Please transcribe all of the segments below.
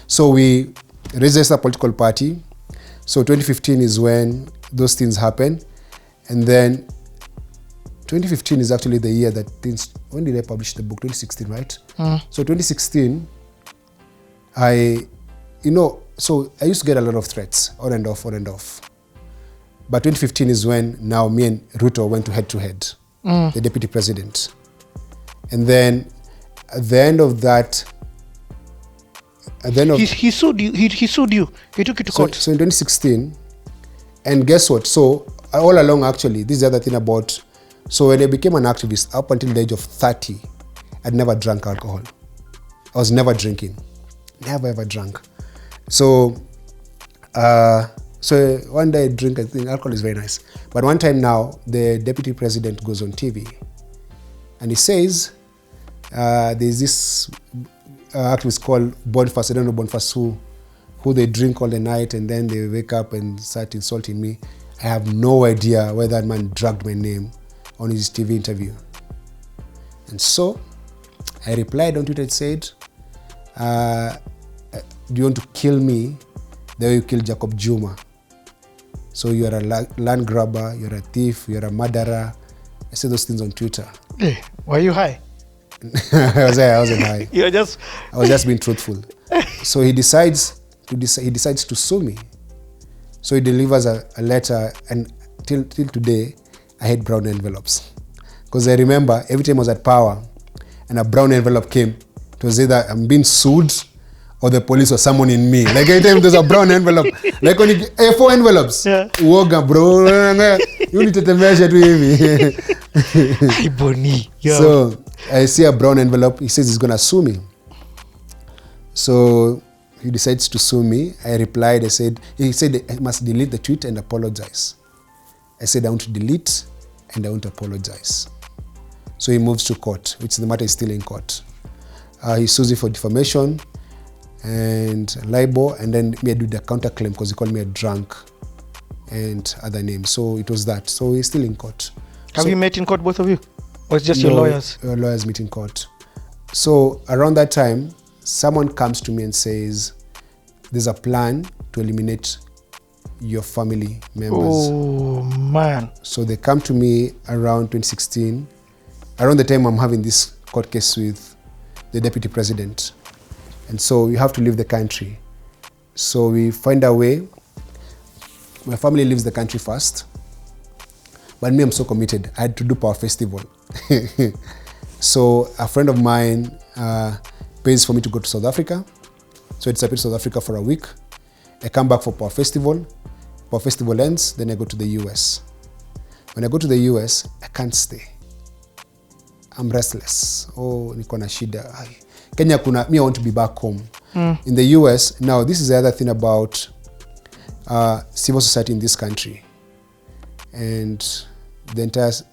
So we registered a political party. So 2015 is when those things happen. And then 2015 is actually the year that things, when did I publish the book? 2016, right? So 2016, so I used to get a lot of threats, on and off. But 2015 is when now me and Ruto went to head, the deputy president. And then at the end of that, he sued you. He sued you. He took you to court. So in 2016, and guess what? So all along, actually, this is the other thing about. So when I became an activist, up until the age of 30, I'd never drank alcohol. I was never drinking, never ever drank. So one day I drink. I think alcohol is very nice. But one time now, the deputy president goes on TV, and he says, "There's this activist called Boniface. I don't know Boniface who they drink all the night and then they wake up and start insulting me. I have no idea why that man dragged my name on his TV interview." And so I replied on Twitter. It said, "Do you want to kill me the way you killed Jacob Juma? So you're a land grabber, you're a thief, you're a murderer." I said those things on Twitter. Hey, were you high? I wasn't high. I was just being truthful. So he decides to sue me. So he delivers a letter, and till today, I hate brown envelopes. Because I remember every time I was at Power and a brown envelope came, it was either I'm being sued or the police or someone in me. Like every time there's a brown envelope, like when you A4 envelopes, woga bro, you need to measure to him. So I see a brown envelope. He says he's gonna sue me. So he decides to sue me. I replied. He said I must delete the tweet and apologize. I said I want to delete and I want to apologize. So he moves to court, which the matter is still in court. He sues me for defamation and libel, and then me I do the counterclaim because he called me a drunk and other names. So it was that. So he's still in court. Have you met in court, both of you? Or it's just your lawyers? Your lawyers meet in court. So around that time, someone comes to me and says, there's a plan to eliminate your family members. Oh, man. So they come to me around 2016, around the time I'm having this court case with the deputy president. And so you have to leave the country. So we find a way. My family leaves the country first. But me, I'm so committed. I had to do Power Festival. So a friend of mine pays for me to go to South Africa. So I disappear to South Africa for a week. I come back for Power Festival. Power Festival ends, then I go to the US. When I go to the US, I can't stay. I'm restless. Oh, niko na shida. Kenya me I want to be back home. In the US, now this is the other thing about civil society in this country. And the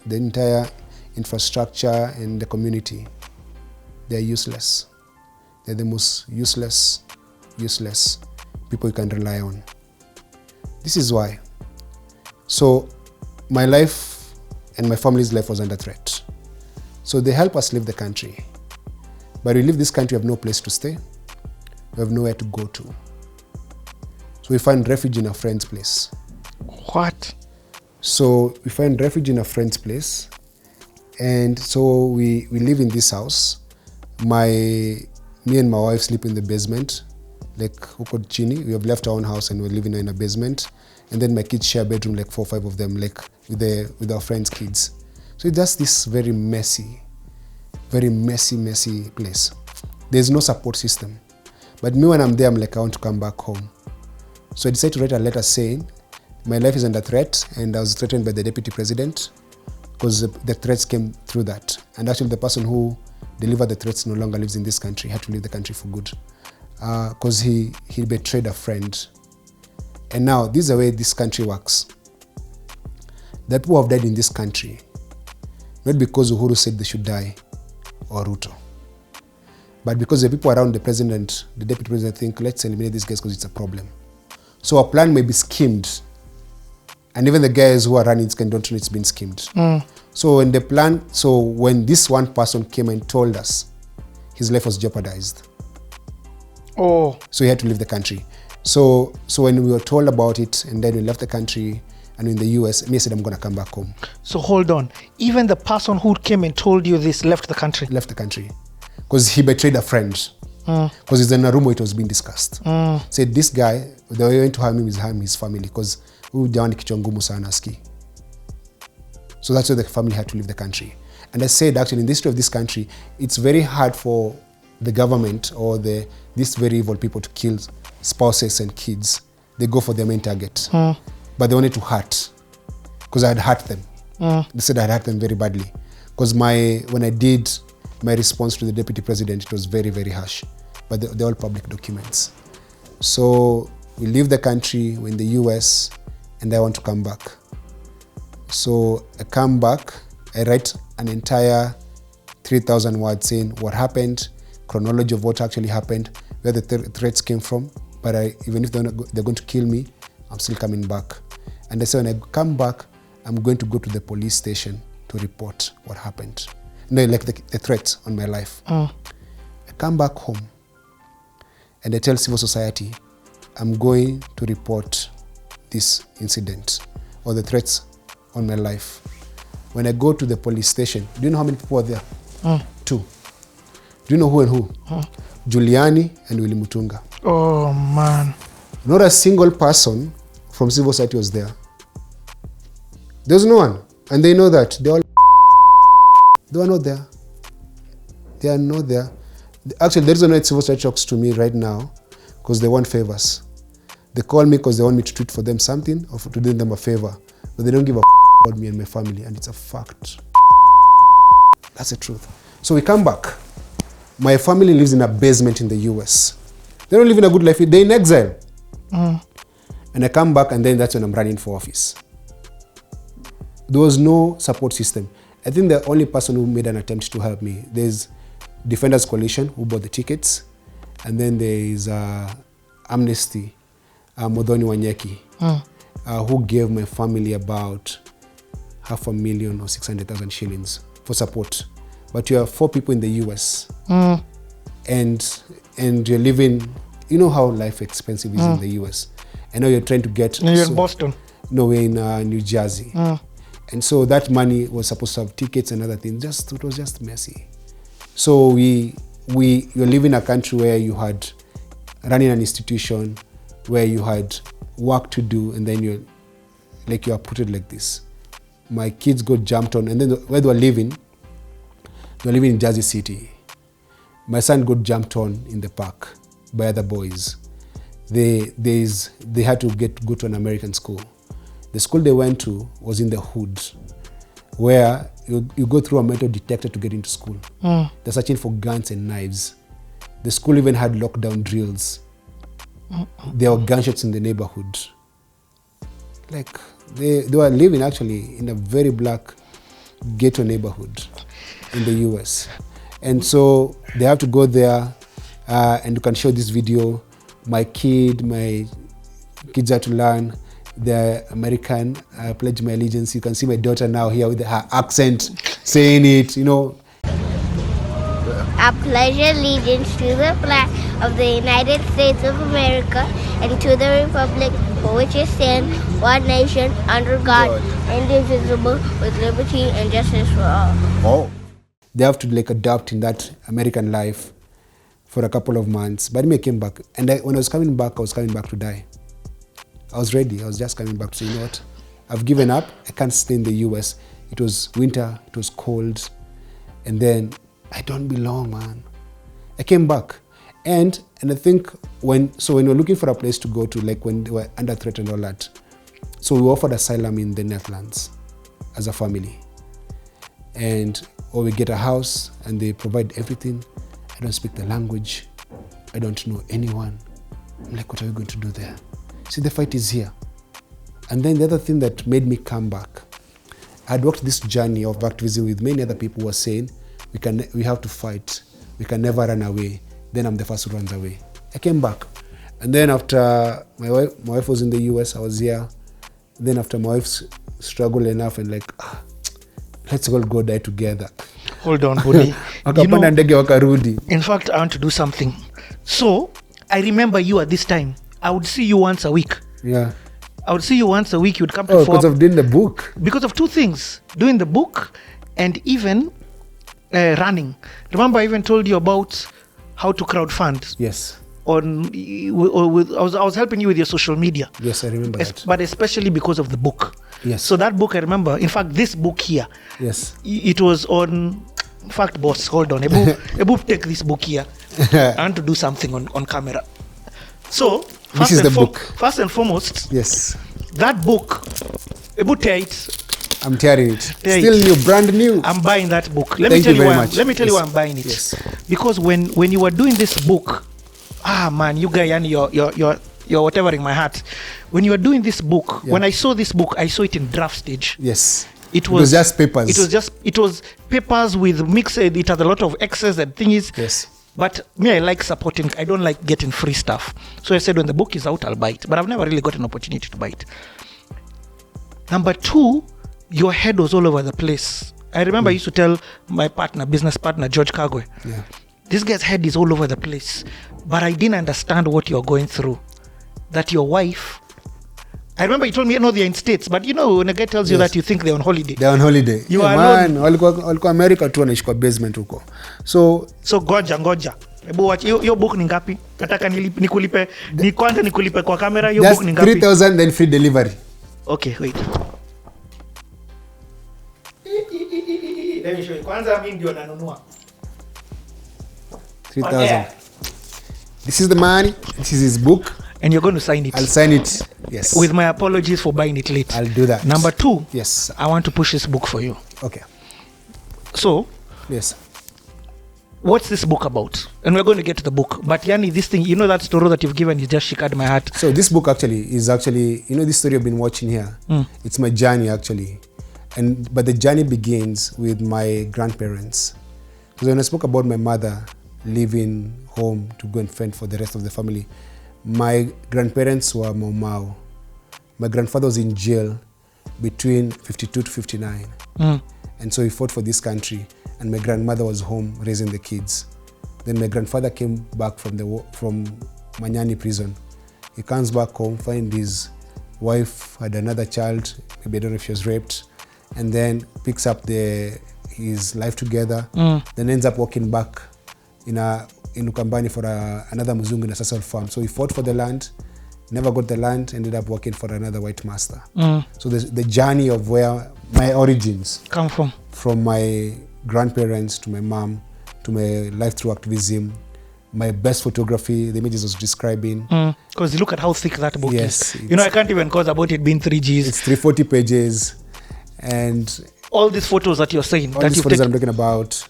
entire infrastructure and the community, they're useless. They're the most useless people you can rely on. This is why. So my life and my family's life was under threat. So they help us leave the country. But we leave this country, we have no place to stay. We have nowhere to go to. So we find refuge in a friend's place. What? So we find refuge in a friend's place. And so we live in this house. Me and my wife sleep in the basement. Like huko chini, we have left our own house and we're living in a basement. And then my kids share a bedroom, like 4 or 5 of them, like with our friends' kids. So it's just this very messy place. There's no support system. But me, when I'm there, I'm like, I want to come back home. So I decided to write a letter saying, my life is under threat, and I was threatened by the deputy president because the threats came through that. And actually the person who delivered the threats no longer lives in this country. He had to leave the country for good because he betrayed a friend. And now this is the way this country works. The people who have died in this country, not because Uhuru said they should die or Ruto, but because the people around the president, the deputy president, think, let's eliminate these guys because it's a problem. So a plan may be schemed, and even the guys who are running it don't know it's been schemed. So when this one person came and told us his life was jeopardized, Oh. So he had to leave the country. So when we were told about it, and then we left the country, and in the US, me said, I'm going to come back home. So hold on. Even the person who came and told you this left the country? Left the country. Because he betrayed a friend. Because it's in a room where it was being discussed. Said this guy, the way to harm him is harm his family. Because huyu jamani kichwa ngumu sana aski. So that's why the family had to leave the country. And I said, actually, in the history of this country, it's very hard for the government or these very evil people to kill spouses and kids. They go for their main target. But they wanted to hurt. Because I had hurt them. They said I had hurt them very badly. Because when I did my response to the deputy president, it was very, very harsh. But they're all public documents. So we leave the country, we're in the US, and I want to come back. So I come back, I write an entire 3,000 words saying what happened, chronology of what actually happened, where the threats came from. But even if they're going to kill me, I'm still coming back. And I say when I come back, I'm going to go to the police station to report what happened. No, like the threats on my life. I come back home and I tell civil society, I'm going to report this incident or the threats on my life. When I go to the police station, do you know how many people are there? 2. Do you know who and who? Giuliani and Willy Mutunga. Oh, man. Not a single person from civil society was there. There's no one. And they know that. They were not there. They are not there. Actually, there is no civil society talks to me right now because they want favors. They call me because they want me to tweet for them something or to do them a favor. But they don't give a about me and my family. And it's a fact. That's the truth. So we come back. My family lives in a basement in the US. They don't live in a good life. They're in exile. And I come back and then that's when I'm running for office. There was no support system. I think the only person who made an attempt to help me, there's Defenders Coalition who bought the tickets, and then there is Amnesty, Modoni Wanyeki, who gave my family about $500,000 or 600,000 shillings for support. But you have 4 people in the US, and you're living, you know how life expensive is in the US. I know you're trying to get... You're in Boston? No, we're in New Jersey. And so that money was supposed to have tickets and other things. It was just messy. So you're living in a country where you had running an institution, where you had work to do, and then you are put it like this. My kids got jumped on, and then where they were living in Jersey City. My son got jumped on in the park by other boys. They had to go to an American school. The school they went to was in the hood, where you go through a metal detector to get into school. They're searching for guns and knives. The school even had lockdown drills. There were gunshots in the neighborhood. Like, they were living actually in a very black ghetto neighborhood in the US. And so they have to go there, and you can show this video. My kids are to learn the American, pledge my allegiance. You can see my daughter now here with her accent saying it, you know. I pledge allegiance to the flag of the United States of America and to the republic for which it stands, one nation, under God, indivisible, with liberty and justice for all. Oh. They have to adapt in that American life for a couple of months. But me, I came back. And when I was coming back to die. I was ready. I was just coming back to say, you know what? I've given up. I can't stay in the US. It was winter. It was cold. And then I don't belong, man. I came back. And I think when we were looking for a place to go to, like when they were under threat and all that, so we were offered asylum in the Netherlands as a family. Or we get a house and they provide everything. I don't speak the language. I don't know anyone. I'm like, what are we going to do there? See, the fight is here. And then the other thing that made me come back, I'd walked this journey of activism with many other people who were saying, we have to fight. We can never run away. Then I'm the first who runs away. I came back. And then after my wife was in the US, I was here. Then after my wife struggled enough and let's all go die together. Hold on, Boni. In fact, I want to do something. So, I remember you at this time. I would see you once a week. Yeah. I would see you once a week. You'd come to because of doing the book. Because of two things: doing the book and even running. Remember, I even told you about how to crowdfund. Yes. I was helping you with your social media. Yes, I remember that. But especially because of the book. Yes. So that book, I remember. In fact, this book here. Yes. It was on. In fact, boss, hold on. Ebu, take this book here. I want to do something on camera. So, this is the book. First and foremost. Yes. That book. Ebu, tear it. I'm tearing it. Still new, brand new. I'm buying that book. Let Thank me tell you you very why. much. Let me tell you why I'm buying it. Yes. Because when you were doing this book, man, you guys, and you're whatever in my heart. When you were doing this book, when I saw this book, I saw it in draft stage. Yes. It was just papers. It was papers with mixed. It had a lot of excess and things. Yes. But me, I like supporting. I don't like getting free stuff. So I said, when the book is out, I'll buy it. But I've never really got an opportunity to buy it. Number two, your head was all over the place. I remember I used to tell my business partner, George Kagwe, this guy's head is all over the place. But I didn't understand what you're going through. That your wife, I remember you told me, they're in States. But when a guy tells you that, you think they're on holiday. They're on holiday. You are alone. Walikuwa America tu wanaishi kwa basement huko. So ngoja. Ebu watch, your book ni ngapi? Nataka nikulipe, kwanza nikulipe kwa kamera, your just book ni ngapi? 3,000 then free delivery. Okay, wait. Let me show you. Kwanza mimi ndio nanunua. 3,000. This is the money. This is his book. And you're going to sign it. I'll sign it. Yes. With my apologies for buying it late. I'll do that. Number two. Yes. I want to push this book for you. Okay. So. Yes. What's this book about? And we're going to get to the book. But Yani, this thing, that story that you've given, you just shakered my heart. So this book is this story I've been watching here. It's my journey actually. But the journey begins with my grandparents. Because when I spoke about my mother leaving home to go and fend for the rest of the family, my grandparents were Mau. My grandfather was in jail between 52 to 59. And so he fought for this country. And my grandmother was home raising the kids. Then my grandfather came back from Manyani prison. He comes back home, find his wife had another child, maybe I don't know if she was raped, and then picks up his life together, then ends up walking back in Ukambani for another Muzungu in a Sasol farm. So he fought for the land, never got the land, ended up working for another white master. So the journey of where my origins come from my grandparents to my mom, to my life through activism, my best photography, the images I was describing. Because look at how thick that book is. I can't even cause about it being 3Gs. It's 340 pages. And all these photos that you're saying. All these photos I'm talking about.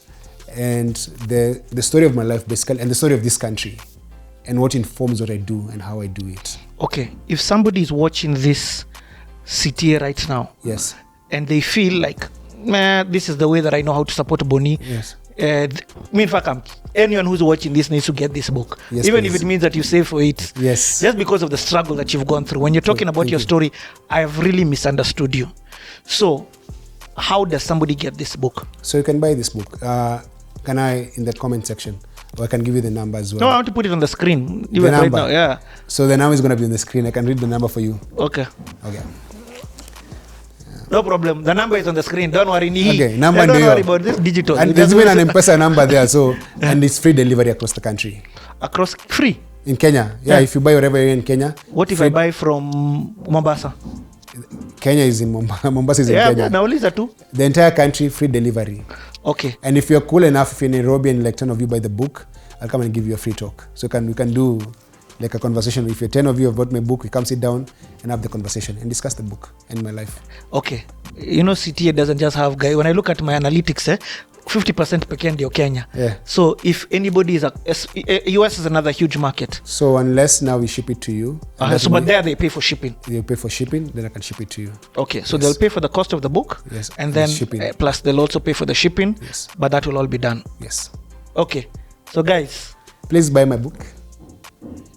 And the story of my life basically, and the story of this country. And what informs what I do and how I do it. Okay. If somebody is watching this CTA right now. Yes. And they feel like, this is the way that I know how to support Boni. Yes. In fact, anyone who's watching this needs to get this book. Yes, even please. If it means that you save for it. Yes. Just because of the struggle that you've gone through. When you're talking about your story, I've really misunderstood you. So, how does somebody get this book? So you can buy this book. Can I, in the comment section? Or I can give you the number as well. No, I want to put it on the screen. The number. Right now, yeah. So the number is going to be on the screen. I can read the number for you. Okay. Okay. No problem. The number is on the screen. Don't worry. Okay, number don't worry about this digital. And there's even an MPESA number there. So and it's free delivery across the country. Across free? In Kenya. Yeah, if you buy wherever you're in Kenya. What if I buy from Mombasa? Kenya is in Mombasa. Mombasa is in Kenya. Nauliza tu. The entire country, free delivery. Okay. And if you're cool enough, if you're in Nairobi and like 10 of you buy the book, I'll come and give you a free talk. So we can do like a conversation. If you're 10 of you have bought my book, we come sit down and have the conversation and discuss the book and my life. Okay. CTA doesn't just have guy. When I look at my analytics, 50% pekee ndio Kenya. Yeah. So if anybody is US is another huge market. So unless now we ship it to you. But there they pay for shipping. They pay for shipping, then I can ship it to you. Okay. So they'll pay for the cost of the book. Yes. And then plus they'll also pay for the shipping. Yes. But that will all be done. Yes. Okay. So guys, please buy my book.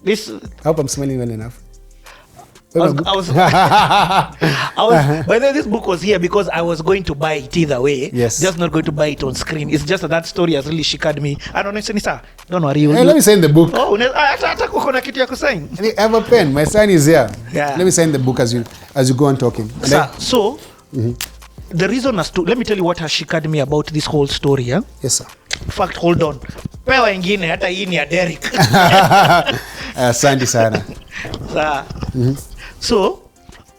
I hope I'm smelling well enough. By the way, this book was here because I was going to buy it either way. Yes. Just not going to buy it on screen. It's just that story has really shivered me. I don't know, sir. Don't worry. Hey, let me sign the book. Oh, hata kuna kitu ya kusign. I have a pen. My sign is here. Yeah. Let me sign the book as you go on talking. Sir, so the reason as to, let me tell you what has shivered me about this whole story. Yeah? Yes, sir. In fact, hold on. Pewa ingine hata hii ni ya Derek. Asante sana. So,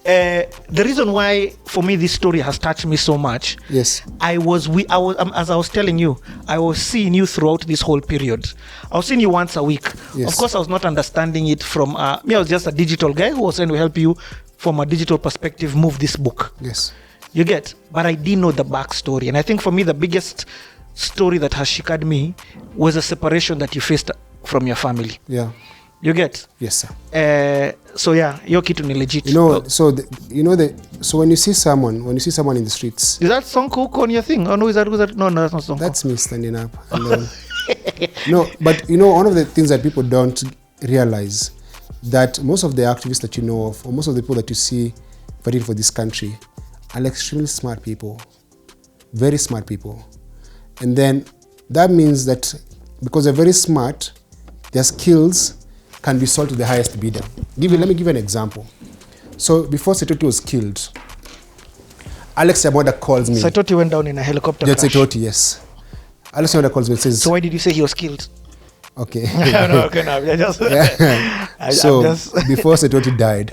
the reason why for me this story has touched me so much, Yes. as I was telling you, I was seeing you throughout this whole period. I was seeing you once a week. Yes. Of course, I was not understanding it from me. I was just a digital guy who was trying to help you from a digital perspective move this book. Yes. You get, but I didn't know the backstory, and I think for me the biggest story that has shivered me was a separation that you faced from your family. Yeah. You get? Yes, sir. So yeah, your kitu ni legit. So when you see someone in the streets, is that song cook on your thing? Oh no, is that no, that's not song. That's me standing up. And no, but one of the things that people don't realize, that most of the activists that you know of, or most of the people that you see fighting for this country, are extremely smart people, very smart people. And then that means that because they're very smart, their skills can be sold to the highest bidder. Let me give you an example. So before Saitoti was killed, Alex Yamoda calls me. Saitoti went down in a helicopter Just crash. Saitoti, yes. Alex Yamoda calls me and says... So why did you say he was killed? Okay. No, I just... before Saitoti died,